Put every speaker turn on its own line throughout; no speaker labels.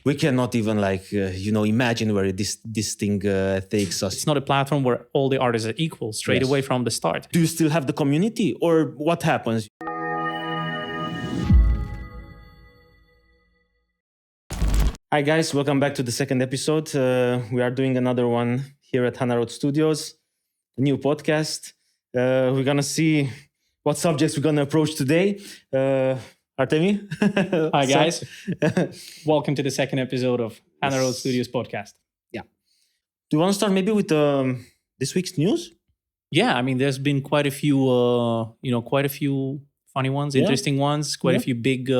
we cannot even imagine where this thing takes us.
It's not a platform where all the artists are equal straight away from the start.
Do you still have the community, or what happens? Hi guys, welcome back to the second episode. We are doing another one here at Hana Road Studios, a new podcast. We're going to see what subjects we're going to approach today. Artemy?
Hi guys. Welcome to the second episode of Hana Road Studios Podcast.
Yeah. Do you want to start maybe with this week's news?
Yeah, I mean, there's been quite a few, quite a few funny ones, interesting ones, quite a few big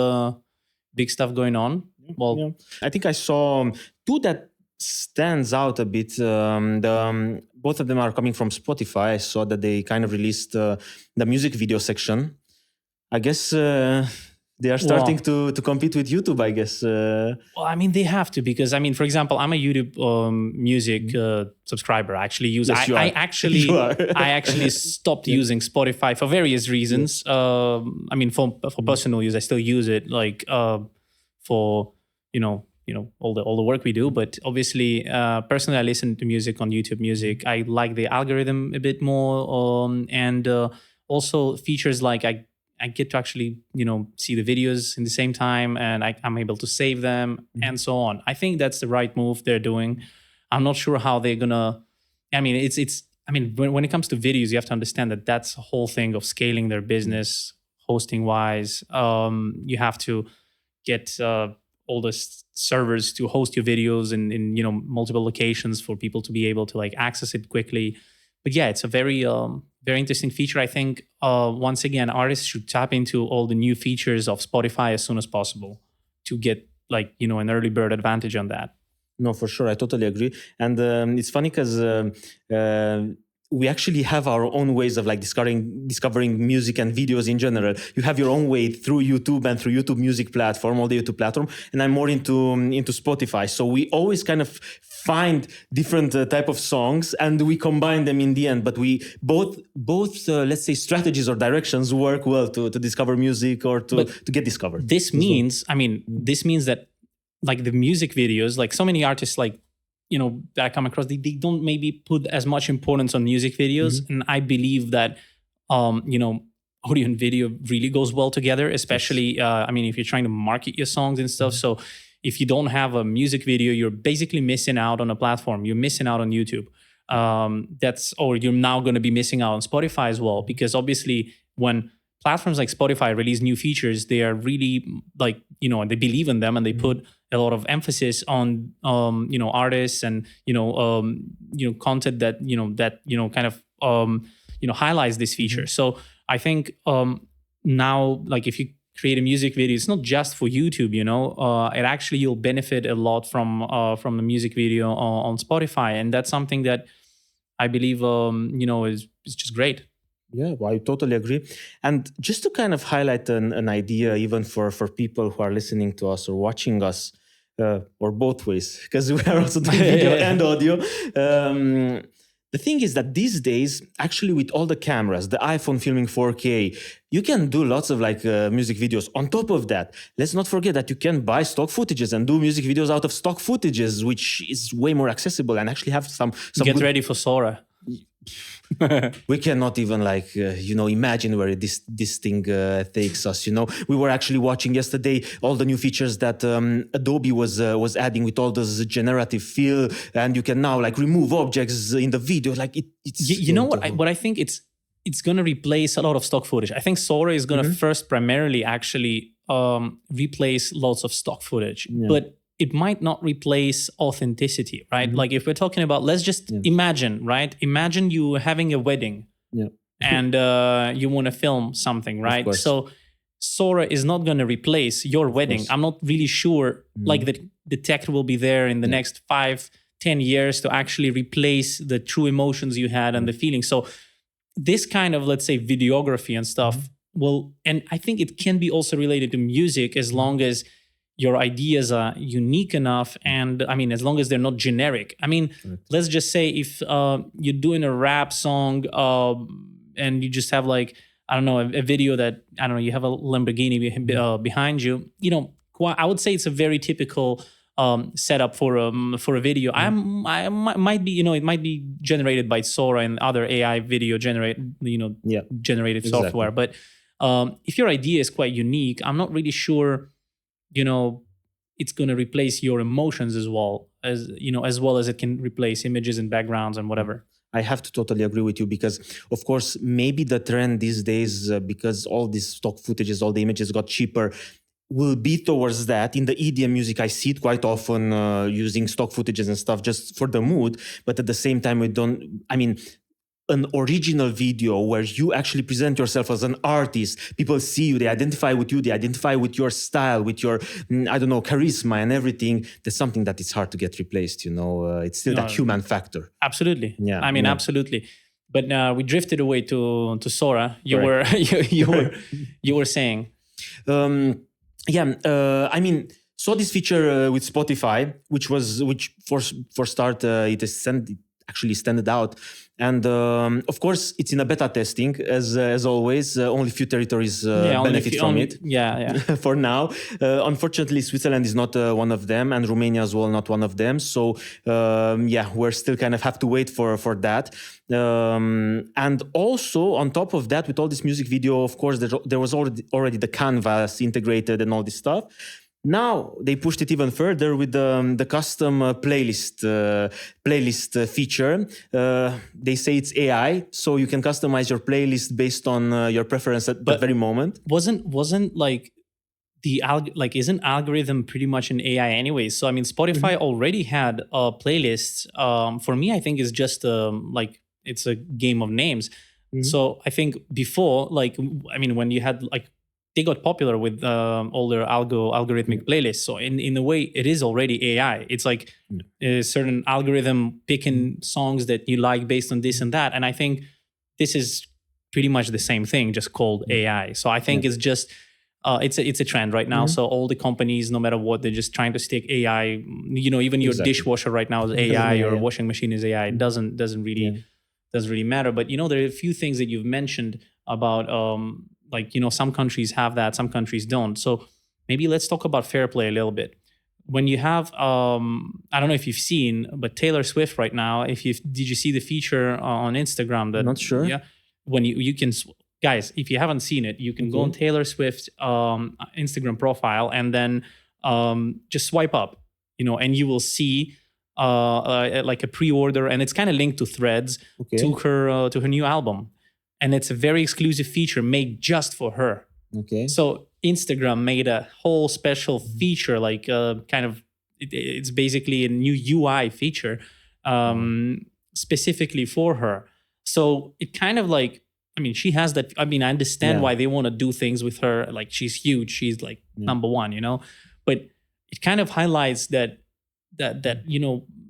stuff going on. Well,
I think I saw two that stands out a bit. Both of them are coming from Spotify. I saw that they kind of released the music video section. I guess they are starting to compete with YouTube, I guess.
Well, I mean, they have to, because, I mean, for example, I'm a YouTube music subscriber. I actually use
yes,
I actually stopped using Spotify for various reasons. I mean, for personal use, I still use it, like for all the work we do. But obviously, personally, I listen to music on YouTube Music. I like the algorithm a bit more, and also features like I get to actually see the videos in the same time, and I'm able to save them and so on. I think that's the right move they're doing. I'm not sure how they're gonna. I mean, when it comes to videos, you have to understand that that's a whole thing of scaling their business, hosting wise. You have to get all the servers to host your videos in multiple locations for people to be able to access it quickly. But yeah, it's a very very interesting feature. I think once again, artists should tap into all the new features of Spotify as soon as possible to get an early bird advantage on that.
No, for sure, I totally agree. And it's funny because we actually have our own ways of discovering music and videos in general. You have your own way through YouTube and through YouTube Music platform, all the YouTube platform, and I'm more into Spotify. So we always kind of find different type of songs and we combine them in the end. But we both let's say strategies or directions work well to discover music or to get discovered.
This means, this means that the music videos, so many artists that I come across, they don't maybe put as much importance on music videos. And I believe that, audio and video really goes well together, especially, if you're trying to market your songs and stuff. So if you don't have a music video, you're basically missing out on a platform. You're missing out on YouTube. Or you're now going to be missing out on Spotify as well, because obviously when platforms like Spotify release new features, they are really they believe in them and they put a lot of emphasis on artists and content that kind of highlights this feature. So I think now if you create a music video, it's not just for YouTube. It actually you'll benefit a lot from the music video on Spotify, and that's something that I believe is just great.
Yeah, well, I totally agree. And just to kind of highlight an idea, even for people who are listening to us or watching us, or both ways, because we are also doing video and audio. The thing is that these days, actually with all the cameras, the iPhone filming 4K, you can do lots of music videos. On top of that, let's not forget that you can buy stock footages and do music videos out of stock footages, which is way more accessible and actually have some
Get ready for Sora.
We cannot even imagine where this thing takes us. We were actually watching yesterday all the new features that Adobe was adding with all this generative feel, and you can now remove objects in the video.
What I think it's going to replace a lot of stock footage. I think Sora is going to first primarily actually replace lots of stock footage, but it might not replace authenticity, right? If we're talking about, let's just imagine, right? Imagine you having a wedding and you want to film something, right? So Sora is not going to replace your wedding. I'm not really sure the tech will be there in the next 5-10 years to actually replace the true emotions you had and the feelings. So this kind of, let's say, videography and stuff will, and I think it can be also related to music as long as your ideas are unique enough, and as long as they're not generic. Let's just say if you're doing a rap song and you just have a video that, you have a Lamborghini behind you, I would say it's a very typical set up for a video. I might be, it might be generated by Sora and other AI video generated software. But if your idea is quite unique, I'm not really sure, it's going to replace your emotions as well as it can replace images and backgrounds and whatever.
I have to totally agree with you because, of course, maybe the trend these days, because all these stock footages, all the images got cheaper, will be towards that. In the EDM music, I see it quite often using stock footages and stuff just for the mood. But at the same time, an original video where you actually present yourself as an artist, people see you, they identify with you, they identify with your style, with your, charisma and everything. There's something that is hard to get replaced, it's still that human factor.
Absolutely. Yeah. Absolutely. But we drifted away to Sora. You were saying. Saw this feature with Spotify, which for start, it is actually standed out. And of course, it's in a beta testing, as always. Only few territories benefit from it. Yeah.
For now, unfortunately, Switzerland is not one of them, and Romania as well, not one of them. So we're still kind of have to wait for that. And also on top of that, with all this music video, of course, there was already the canvas integrated and all this stuff. Now they pushed it even further with the custom playlist feature. They say it's AI, so you can customize your playlist based on your preference at that very moment.
Wasn't like isn't algorithm pretty much an AI anyway? So Spotify already had playlists. For me, I think it's just it's a game of names. So I think before, when you had they got popular with all their algorithmic playlists. So in a way, it is already AI. It's like a certain algorithm picking songs that you like based on this and that. And I think this is pretty much the same thing, just called AI. So I think it's just it's a trend right now. So all the companies, no matter what, they're just trying to stick AI. Even your dishwasher right now is AI. Your washing machine is AI. It doesn't really matter. But there are a few things that you've mentioned about. Some countries have that, some countries don't. So maybe let's talk about fair play a little bit. When you have, I don't know if you've seen, but Taylor Swift right now, did you see the feature on Instagram?
Not sure.
Yeah. When you can, guys, if you haven't seen it, you can go on Taylor Swift's Instagram profile and then just swipe up, and you will see like a pre-order, and it's kind of linked to Threads to her new album. And it's a very exclusive feature made just for her.
Okay.
So Instagram made a whole special feature, it's basically a new UI feature specifically for her. So it kind of she has that. I understand why they want to do things with her. Like, she's huge. She's number one, But it kind of highlights that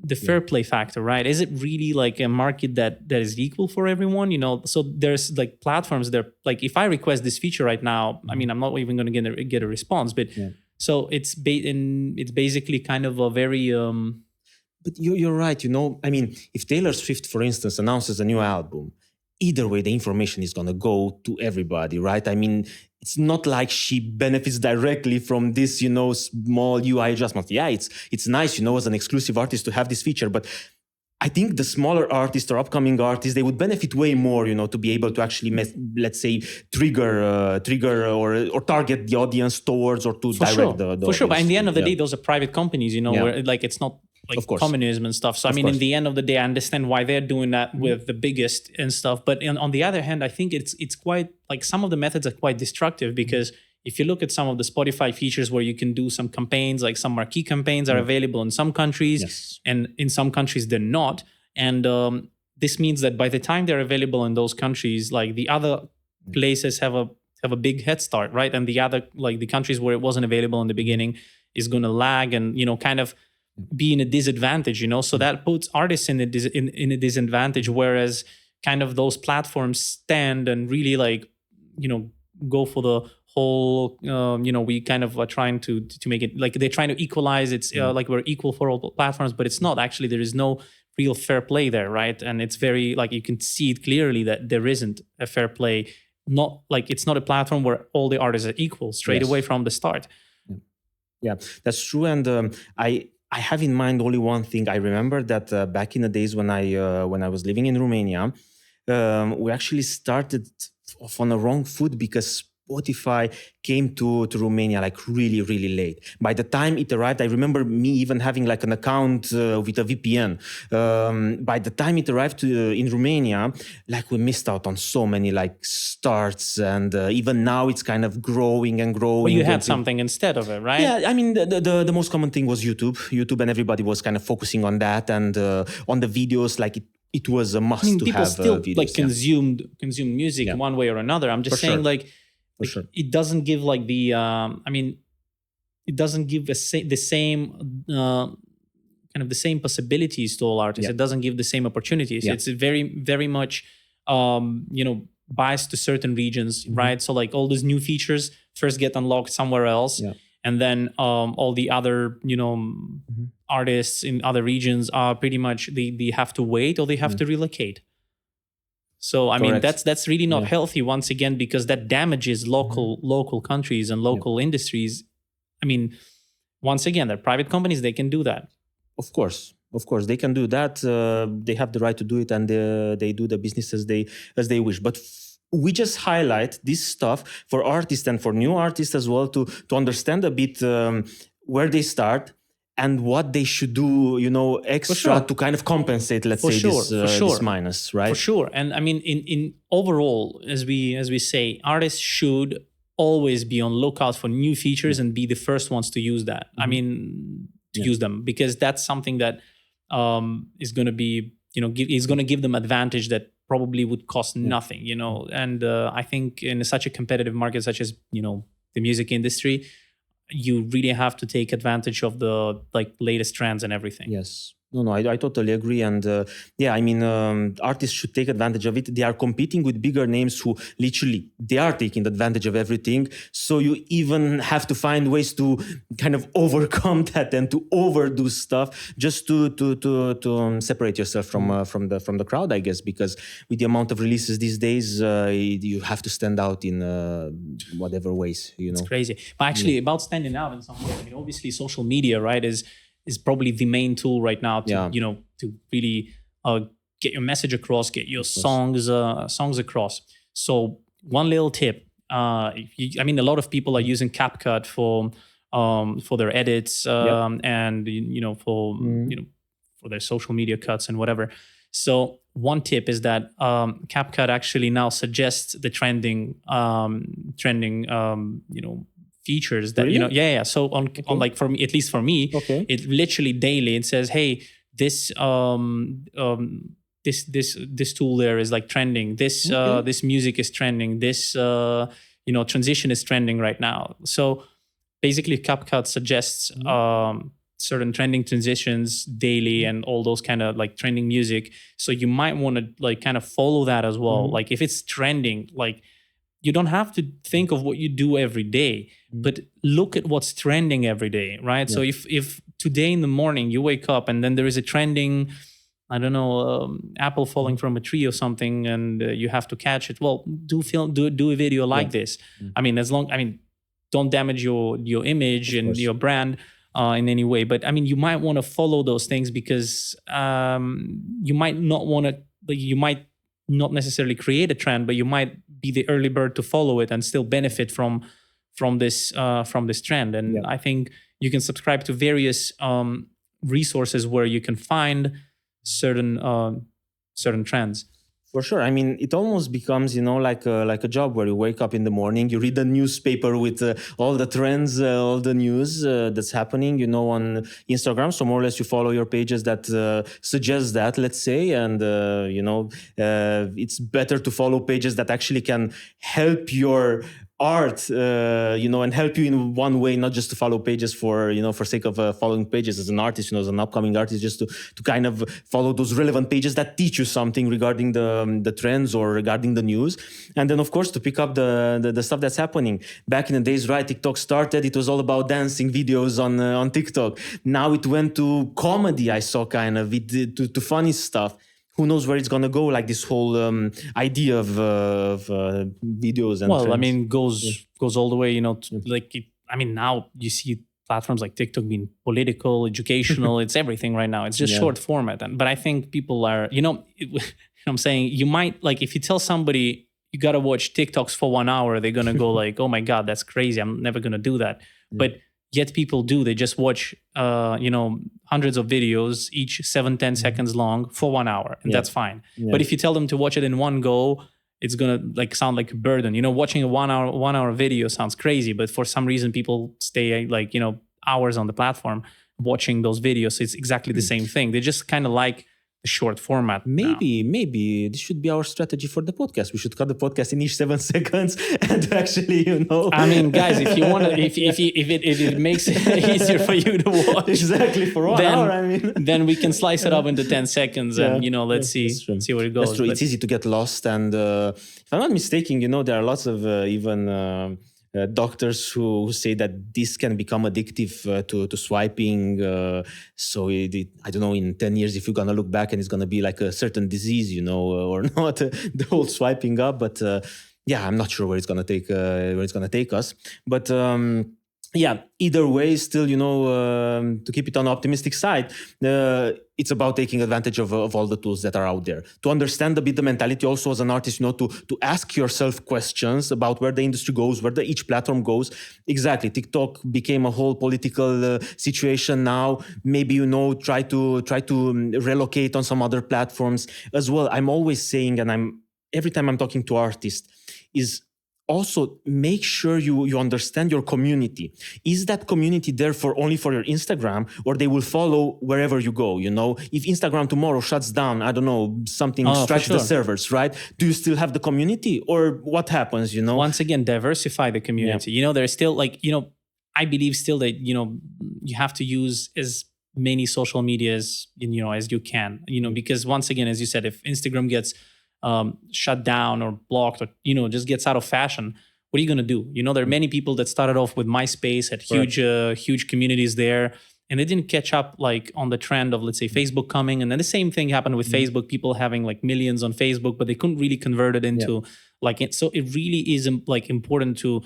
the fair play factor, right? Is it really like a market that is equal for everyone? So there's platforms there. If I request this feature right now, I'm not even going to get a response. But so it's basically kind of a very.
But you're right. If Taylor Swift, for instance, announces a new album, either way, the information is going to go to everybody, right? It's not like she benefits directly from this, small UI adjustment. Yeah, it's nice, as an exclusive artist to have this feature. But I think the smaller artists or upcoming artists, they would benefit way more, to be able to actually, let's say, trigger or target the audience towards or to direct the
for sure. But in the end of the day, those are private companies, where it's not communism and stuff. So in the end of the day, I understand why they're doing that with the biggest and stuff. But on the other hand, I think it's quite some of the methods are quite destructive, because if you look at some of the Spotify features where you can do some campaigns, some marquee campaigns are available in some countries, and in some countries they're not. And this means that by the time they're available in those countries, the other places have a big head start, right? And the other the countries where it wasn't available in the beginning is going to lag and kind of be in a disadvantage, so that puts artists in a disadvantage, whereas kind of those platforms stand and really go for the whole, we kind of are trying to make it they're trying to equalize. It's we're equal for all platforms, but it's not actually. There is no real fair play there, right? And it's very you can see it clearly that there isn't a fair play. Not it's not a platform where all the artists are equal straight away from the start.
Yeah, that's true. And I have in mind only one thing. I remember that back in the days when I was living in Romania, we actually started off on the wrong foot because Spotify came to Romania like really, really late. By the time it arrived, I remember me even having like an account with a VPN. By the time it arrived in Romania, like we missed out on so many like starts, and even now it's kind of growing and growing.
Well, you had something instead of it, right?
Yeah, I mean, the most common thing was YouTube, and everybody was kind of focusing on that and on the videos. Like it was a must to
people
have
still
videos,
like consume music one way or another. I'm just saying, like it doesn't give like the it doesn't give the same kind of the same possibilities to all artists. It doesn't give the same opportunities. It's very, very much biased to certain regions, right? So like all those new features first get unlocked somewhere else, and then all the other artists in other regions are pretty much they have to wait or they have to relocate. So I mean that's really not healthy, once again, because that damages local countries and local industries. I mean, once again, they're private companies; they can do that.
Of course, they can do that. They have the right to do it, and they do the business as they wish. But we just highlight this stuff for artists and for new artists as well to understand a bit where they start and what they should do, extra to kind of compensate, let's say, this minus, right?
For sure. And I mean, in overall, as we say, artists should always be on lookout for new features and be the first ones to use that. I mean, to use them, because that's something that is going to be, is going to give them advantage that probably would cost nothing, And I think in such a competitive market, such as, the music industry, you really have to take advantage of the latest trends and everything.
Yes. No, I totally agree. And I mean, artists should take advantage of it. They are competing with bigger names who literally, they are taking advantage of everything. So you even have to find ways to kind of overcome that and to overdo stuff just to separate yourself from the crowd, I guess, because with the amount of releases these days, you have to stand out in whatever ways,
It's crazy. But actually, about standing out in some way, I mean, obviously social media, right, is probably the main tool right now to to really get your message across, get your songs across. So one little tip, I mean, a lot of people are using CapCut for their edits and for their social media cuts and whatever. So one tip is that CapCut actually now suggests the trending features that so on like for me, at least for me, it literally daily it says, hey, this this tool there is like trending, this music is trending, this transition is trending right now. So basically CapCut suggests certain trending transitions daily and all those kind of like trending music, so you might want to like kind of follow that as well. Like if it's trending, like you don't have to think of what you do every day, but look at what's trending every day, right? So if today in the morning you wake up and then there is a trending, I don't know, apple falling from a tree or something, and you have to catch it, well, do a video like this. I mean, don't damage your image and your brand in any way. But I mean, you might want to follow those things because you might not want to, you might not necessarily create a trend, but you might be the early bird to follow it and still benefit from this trend. And I think you can subscribe to various resources where you can find certain trends.
For sure. I mean, it almost becomes, like a job where you wake up in the morning, you read the newspaper with all the trends, all the news that's happening, on Instagram. So more or less you follow your pages that suggest that, let's say, and, it's better to follow pages that actually can help your art, and help you in one way, not just to follow pages for sake of following pages as an artist, as an upcoming artist, just to kind of follow those relevant pages that teach you something regarding the trends or regarding the news. And then, of course, to pick up the stuff that's happening. Back in the days, right, TikTok started, it was all about dancing videos on TikTok. Now it went to comedy, I saw kind of, to funny stuff. Who knows where it's going to go, like this whole idea of videos and trends.
I mean, goes all the way, to, like, I mean, now you see platforms like TikTok being political, educational. It's everything right now. It's just short format. But I think people are, I'm saying you might, like, if you tell somebody you got to watch TikToks for 1 hour, they're going to go like, oh my God, that's crazy. I'm never going to do that. But yet people do. They just watch, hundreds of videos, each 7-10 seconds long for 1 hour. And that's fine. But if you tell them to watch it in one go, it's going to like sound like a burden. Watching a 1 hour video sounds crazy, but for some reason people stay like, hours on the platform watching those videos. So it's exactly the same thing. They just kind of like the short format.
Maybe this should be our strategy for the podcast. We should cut the podcast in each 7 seconds and actually,
I mean, guys, if you want to, if it makes it easier for you to watch,
exactly for 1 hour, I mean,
then we can slice it up into 10 seconds and let's see where it goes.
That's true. It's easy to get lost, and if I'm not mistaken, there are lots of even doctors who say that this can become addictive to swiping. So I don't know, in 10 years, if you're going to look back and it's going to be like a certain disease, or not, the whole swiping up. But I'm not sure where it's going to take us. But either way, still, to keep it on the optimistic side, it's about taking advantage of all the tools that are out there. To understand a bit the mentality also as an artist, to ask yourself questions about where the industry goes, where each platform goes. Exactly. TikTok became a whole political situation now. Maybe, try to relocate on some other platforms as well. I'm always saying, and every time I'm talking to artists, is also make sure you understand your community. Is that community there only for your Instagram, or they will follow wherever you go? If Instagram tomorrow shuts down, I don't know, something strikes the servers, right? Do you still have the community, or what happens?
Once again, diversify the community. There's still I believe still that you have to use as many social medias as you can. Because once again, as you said, if Instagram gets shut down or blocked, or just gets out of fashion, what are you going to do? There are many people that started off with MySpace, had huge communities there, and they didn't catch up like on the trend of, let's say, Facebook coming. And then the same thing happened with Facebook, people having like millions on Facebook, but they couldn't really convert it into so it really is like important to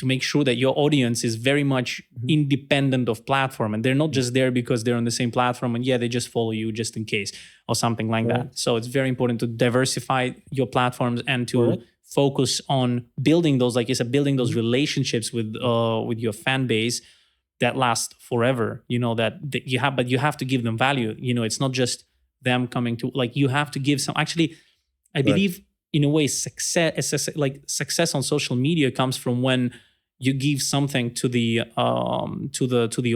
make sure that your audience is very much independent of platform, and they're not just there because they're on the same platform and they just follow you just in case or something like that. So it's very important to diversify your platforms and to focus on building those, like you said, building those relationships with your fan base that last forever. That you have, but you have to give them value. It's not just them coming to, like, you have to give some. Actually, I believe in a way success on social media comes from when you give something to the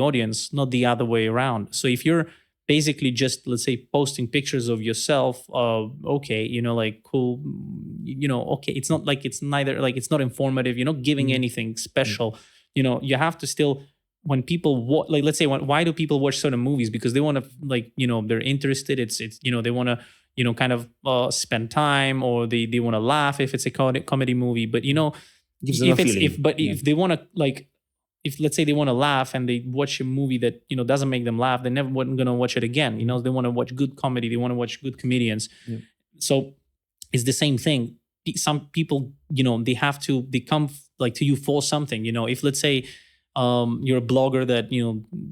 audience, not the other way around. So if you're basically just, let's say, posting pictures of yourself, like cool, okay, it's not like, it's neither like, it's not informative, you're not giving anything special. You have to still, when people like, let's say, why do people watch certain movies? Because they want to, like, they're interested. It's they want to kind of spend time, or they want to laugh if it's a comedy movie. But if they want to, like, if let's say they want to laugh and they watch a movie that doesn't make them laugh, they're never going to watch it again. They want to watch good comedy, they want to watch good comedians. So it's the same thing. Some people they come like to you for something. If, let's say, you're a blogger that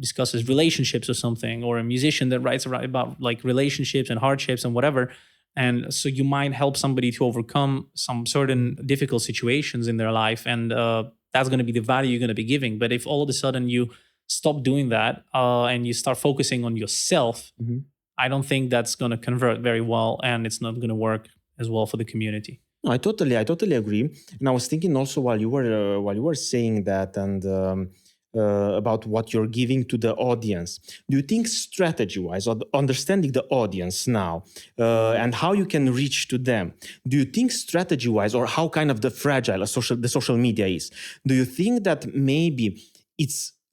discusses relationships or something, or a musician that writes about like relationships and hardships and whatever, and so you might help somebody to overcome some certain difficult situations in their life, and that's going to be the value you're going to be giving. But if all of a sudden you stop doing that and you start focusing on yourself, I don't think that's going to convert very well, and it's not going to work as well for the community.
No, I totally agree. And I was thinking also while you were saying that, and about what you're giving to the audience. Do you think strategy-wise, or understanding the audience now, and how you can reach to them, do you think strategy-wise, or how kind of the fragile the social media is, do you think that maybe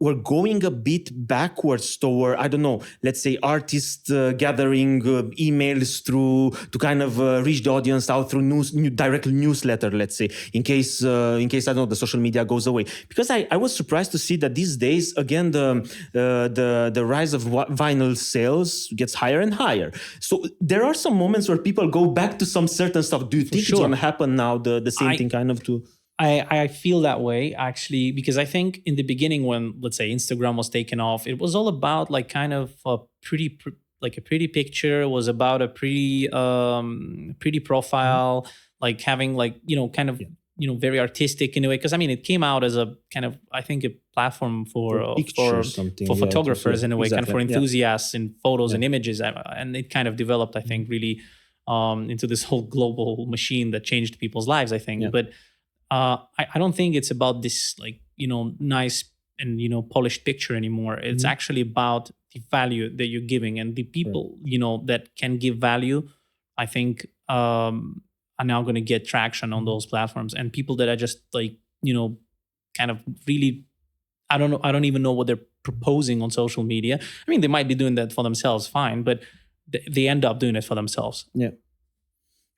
we're going a bit backwards toward, I don't know, let's say artists gathering emails to kind of reach the audience out through direct newsletter, let's say, in case I don't know, the social media goes away. Because I was surprised to see that these days, again, the rise of vinyl sales gets higher and higher. So there are some moments where people go back to some certain stuff. Do you think it's going to happen now, the same thing kind of too?
I feel that way actually, because I think in the beginning when, let's say, Instagram was taken off, it was all about like kind of a pretty picture. It was about a pretty profile, like having like, kind of, very artistic in a way. Because I mean, it came out as a kind of, I think, a platform for photographers in a way,
exactly.
kind of for enthusiasts in photos and images, and it kind of developed, I think, really into this whole global machine that changed people's lives, I think. But I don't think it's about this like, nice and, polished picture anymore. It's actually about the value that you're giving, and the people, that can give value, I think, are now going to get traction on those platforms. And people that are just like, kind of really, I don't even know what they're proposing on social media. I mean, they might be doing that for themselves, fine, but they end up doing it for themselves.
Yeah.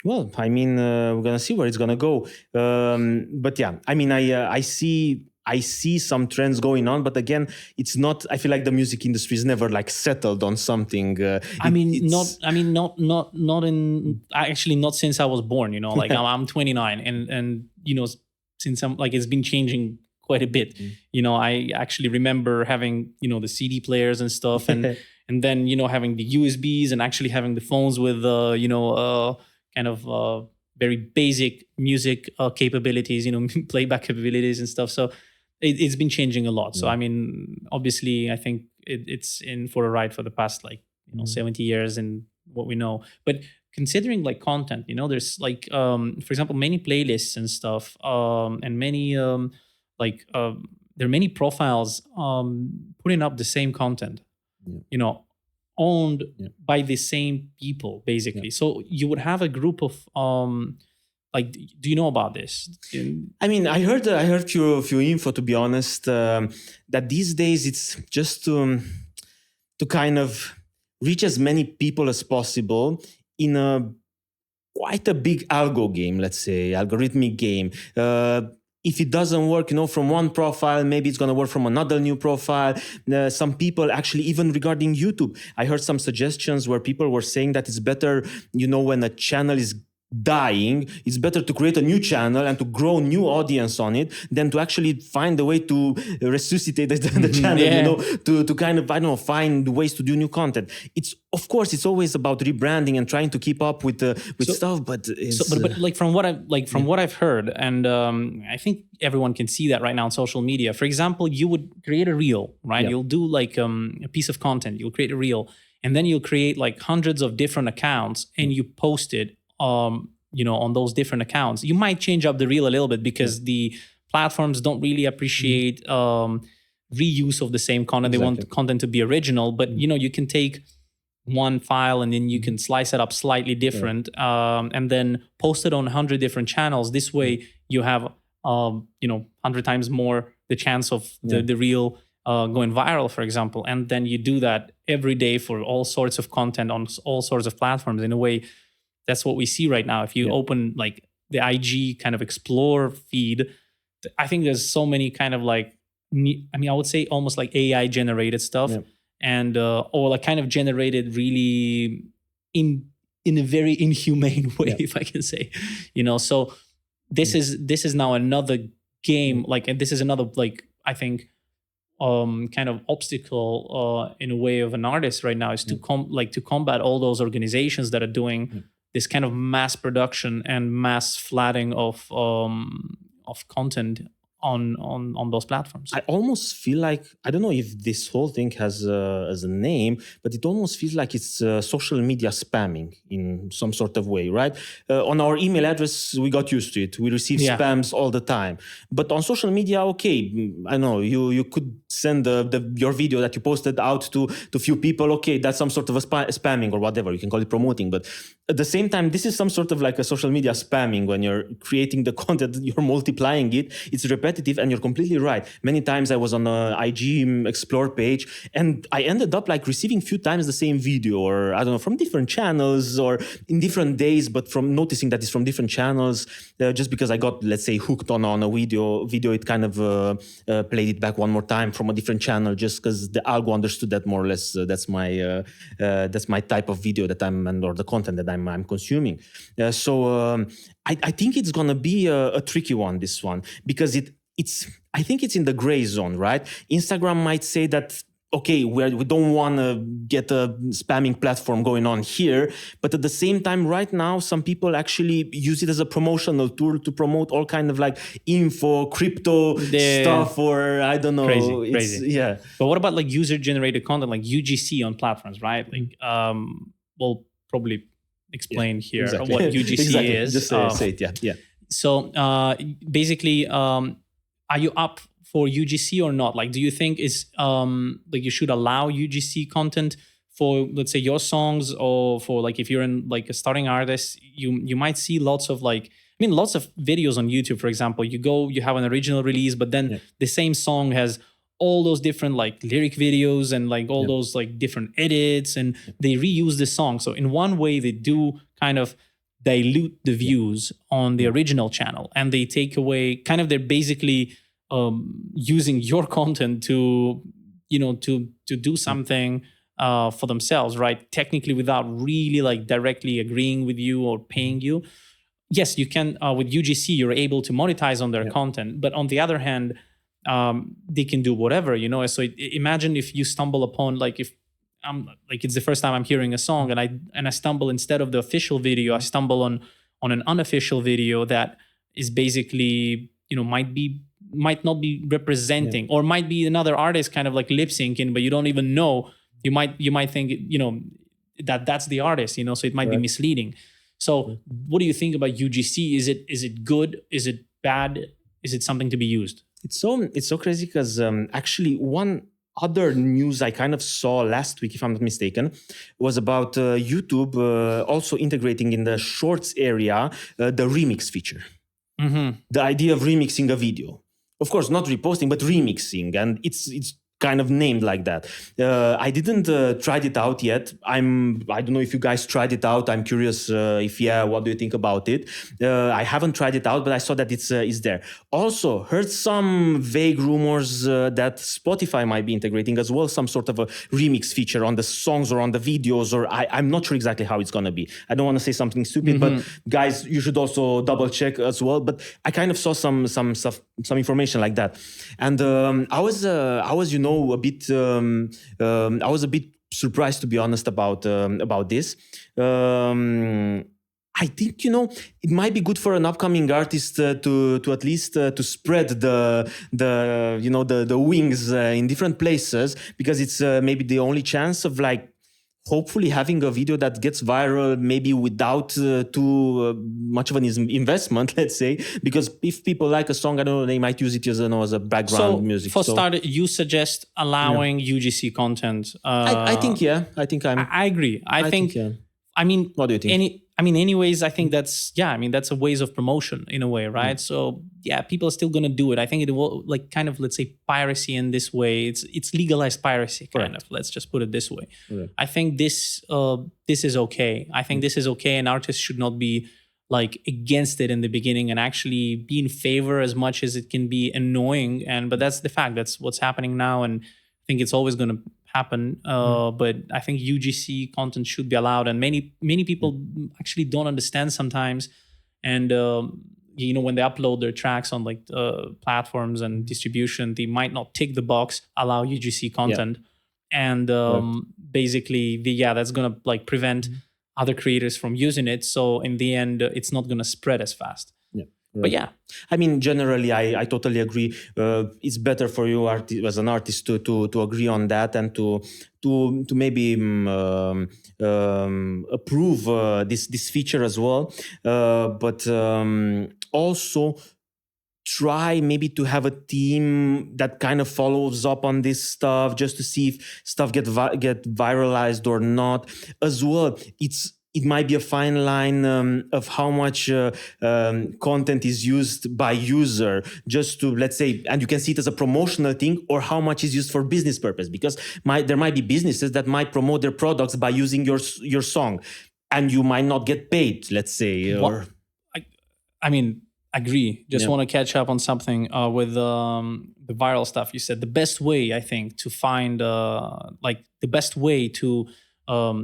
Well, I mean, we're gonna see where it's gonna go. But yeah, I mean, I see some trends going on, but again, it's not. I feel like the music industry is never like settled on something.
Actually not since I was born. Like I'm 29, and since I'm like, it's been changing quite a bit. I actually remember having the CD players and stuff, and and then having the USBs and actually having the phones with kind of very basic music capabilities, playback capabilities and stuff. So it's been changing a lot. So I mean, obviously, I think it's in for a ride for the past 70 years in what we know. But considering like content, there's like for example, many playlists and stuff, and many there are many profiles putting up the same content, owned by the same people, basically. So you would have a group of do you know about this?
I mean, I heard few info, to be honest, that these days it's just to kind of reach as many people as possible in quite a big algo game, let's say, algorithmic game. If it doesn't work, from one profile, maybe it's going to work from another new profile. Some people actually, even regarding YouTube, I heard some suggestions where people were saying that it's better, when a channel is dying, it's better to create a new channel and to grow new audience on it than to actually find a way to resuscitate the channel, to kind of, I don't know, find ways to do new content. It's, of course, it's always about rebranding and trying to keep up with stuff, but it's...
but like from what I've heard, and I think everyone can see that right now on social media. For example, you would create a reel, right? You'll do like a piece of content, you'll create a reel, and then you'll create like hundreds of different accounts and you post it on those different accounts. You might change up the reel a little bit because the platforms don't really appreciate reuse of the same content. They want content to be original, but you can take one file and then you can slice it up slightly different, and then post it on 100 different channels. This way you have 100 times more the chance of the reel going viral, for example. And then you do that every day for all sorts of content on all sorts of platforms. In a way, that's what we see right now. If you open like the IG kind of explore feed, I think there's so many kind of like, I would say almost like AI generated stuff, and or like kind of generated really in a very inhumane way, if I can say, So this is now another game, like, and this is another like, I think kind of obstacle in a way of an artist right now is to combat all those organizations that are doing this kind of mass production and mass flooding of content on those platforms.
I almost feel like, I don't know if this whole thing has a name, but it almost feels like it's social media spamming in some sort of way, right? On our email address, we got used to it. We receive spams all the time. But on social media, okay, I know you could send your video that you posted out to few people. Okay, that's some sort of a spamming or whatever. You can call it promoting. But at the same time, this is some sort of like a social media spamming. When you're creating the content, you're multiplying it. It's repetitive, and you're completely right. Many times I was on a IG Explore page, and I ended up like receiving few times the same video, or I don't know, from different channels or in different days, but from noticing that it's from different channels, just because I got, let's say, hooked on a video, it kind of played it back one more time from a different channel, just because the algo understood that more or less. That's my type of video that or the content that I'm I'm consuming. I think it's gonna be a tricky one, this one, because I think it's in the gray zone, right? Instagram might say that, okay, we don't want to get a spamming platform going on here, but at the same time, right now, some people actually use it as a promotional tool to promote all kind of like info, crypto stuff, or I don't know.
Crazy.
Yeah.
But what about like user-generated content, like UGC on platforms, right? Like, we'll probably explain here what UGC is.
Just say it. Yeah.
So basically, are you up for UGC or not? Like, do you think is like you should allow UGC content for, let's say, your songs, or for like if you're in like a starting artist, you might see lots of videos on YouTube, for example. You have an original release, but then the same song has all those different like lyric videos and like all those like different edits, and they reuse the song. So in one way, they do kind of dilute the views on the original channel, and they take away they're basically using your content to do something for themselves, right? Technically, without really like directly agreeing with you or paying you. Yes, you can with UGC, you're able to monetize on their content, but on the other hand, they can do whatever, So imagine if you stumble upon, like, if I'm like, it's the first time I'm hearing a song, and I stumble, instead of the official video, I stumble on an unofficial video that is basically might not be representing, or might be another artist kind of like lip syncing, but you don't even know. You might think that's the artist, so it might be misleading. So what do you think about UGC? Is it good? Is it bad? Is it something to be used?
It's so crazy because actually one other news I kind of saw last week, if I'm not mistaken, was about YouTube also integrating in the shorts area the remix feature.
Mm-hmm.
The idea of remixing a video. Of course, not reposting, but remixing. And it's kind of named like that. I didn't try it out yet. I don't know if you guys tried it out. I'm curious what do you think about it? I haven't tried it out, but I saw that it's there. Also, heard some vague rumors that Spotify might be integrating as well some sort of a remix feature on the songs or on the videos, or I'm not sure exactly how it's going to be. I don't want to say something stupid, but guys, you should also double check as well. But I kind of saw some stuff, some information like that. And I was a bit I was a bit surprised, to be honest, about this. I think it might be good for an upcoming artist to at least to spread the wings in different places, because it's maybe the only chance of like hopefully having a video that gets viral, maybe without too much of an investment, let's say, because if people like a song, I don't know, they might use it as a background music.
For starters, you suggest allowing UGC content.
I think
I agree. I think. I mean,
what do you think?
Anyways, I think that's a ways of promotion in a way, right? So people are still gonna do it. I think it will, like, kind of, let's say, piracy in this way. It's legalized piracy, kind of. Let's just put it this way. I think this is okay. I think this is okay, and artists should not be like against it in the beginning, and actually be in favor as much as it can be annoying. But that's the fact. That's what's happening now, and I think it's always gonna happen. But I think UGC content should be allowed, and many people actually don't understand sometimes. And when they upload their tracks on like platforms and distribution, they might not tick the box allow UGC content, and basically that's gonna like prevent other creators from using it. So in the end, it's not gonna spread as fast. But
I mean, generally, I totally agree. It's better for you as an artist to agree on that, and to maybe approve this feature as well. But also try maybe to have a team that kind of follows up on this stuff, just to see if stuff get viralized or not as well. It might be a fine line of how much content is used by user, just to, let's say, and you can see it as a promotional thing, or how much is used for business purpose, because there might be businesses that might promote their products by using your song, and you might not get paid, let's say. Or
agree. Just want to catch up on something with the viral stuff. You said the best way, I think, to find the best way to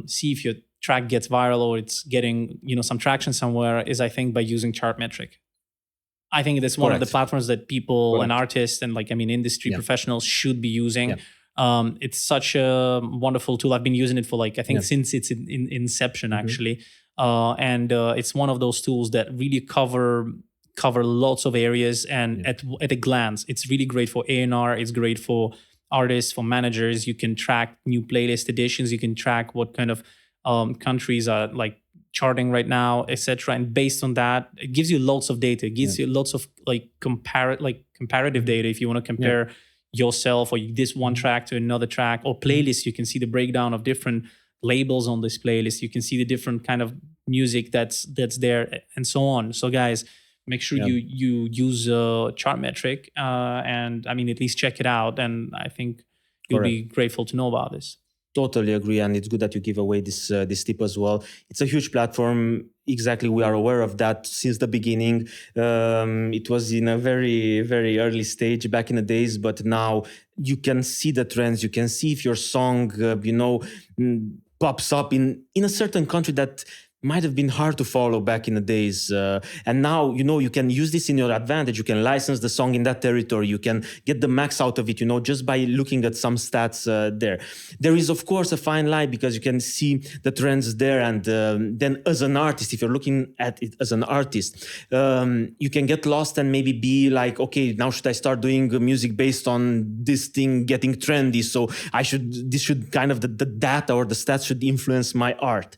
see if your track gets viral or it's getting, some traction somewhere is, I think, by using Chartmetric. I think it's one of the platforms that people and artists and industry professionals should be using. It's such a wonderful tool. I've been using it for I think since its inception actually. And it's one of those tools that really cover lots of areas, and at a glance, it's really great for A&R. It's great for artists, for managers. You can track new playlist additions. You can track what kind of countries are charting right now, etc. And based on that, it gives you lots of data. It gives you lots of comparative data if you want to compare yourself or this one track to another track, or playlists. You can see the breakdown of different labels on this playlist. You can see the different kind of music that's there, and so on. So guys, make sure you use Chartmetric, and at least check it out. And I think you'll be grateful to know about this.
Totally agree, and it's good that you give away this tip as well. It's a huge platform. Exactly, we are aware of that since the beginning. It was in a very, very early stage back in the days, but now you can see the trends. You can see if your song, pops up in a certain country that might have been hard to follow back in the days. And now, you can use this in your advantage. You can license the song in that territory. You can get the max out of it, just by looking at some stats there. There is, of course, a fine line because you can see the trends there. And then as an artist, if you're looking at it as an artist, you can get lost and maybe be like, okay, now should I start doing music based on this thing getting trendy? So this should kind of, the data or the stats should influence my art.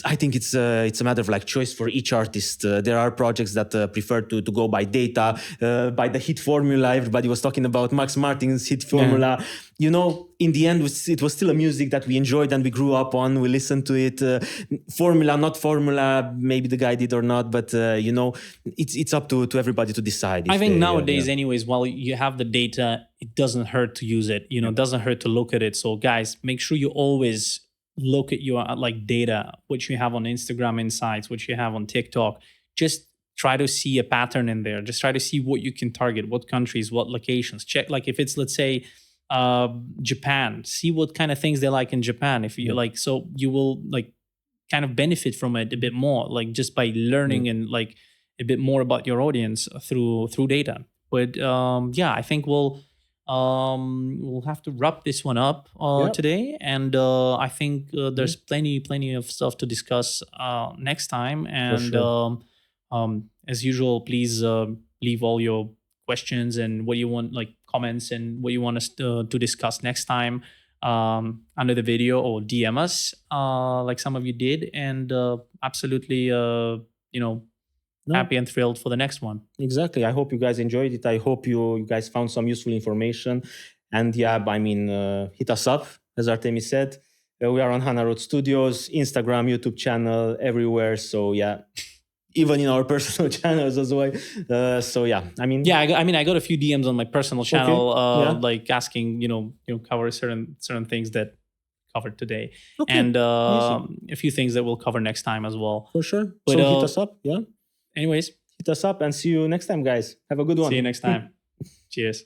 I think it's a matter of choice for each artist. There are projects that prefer to go by data, by the hit formula. Everybody was talking about Max Martin's hit formula. In the end, it was still a music that we enjoyed and we grew up on. We listened to it. Formula, not formula, maybe the guy did or not, but it's up to everybody to decide.
I think nowadays, anyways, while you have the data, it doesn't hurt to use it. It doesn't hurt to look at it. So guys, make sure you always look at your data, which you have on Instagram Insights, which you have on TikTok. Just try to see a pattern in there. Just try to see what you can target, what countries, what locations. Check if it's, let's say, Japan, see what kind of things they like in Japan. If you so you will kind of benefit from it a bit more, just by learning and a bit more about your audience through data. But I think we'll have to wrap this one up today, and I think there's plenty of stuff to discuss next time. And as usual, please leave all your questions and what you want, comments, and what you want us to discuss next time under the video, or DM us like some of you did. And absolutely, happy and thrilled for the next one.
Exactly. I hope you guys enjoyed it. I hope you guys found some useful information. And hit us up, as Artemy said. We are on Hana Road Studios, Instagram, YouTube channel, everywhere. So even in our personal channels as well. I got a few DMs on my personal channel, asking, cover certain things that covered today, and a few things that we'll cover next time as well. For sure. But, so hit us up.
Anyways,
hit us up and see you next time, guys. Have a good one.
See you next time. Cheers.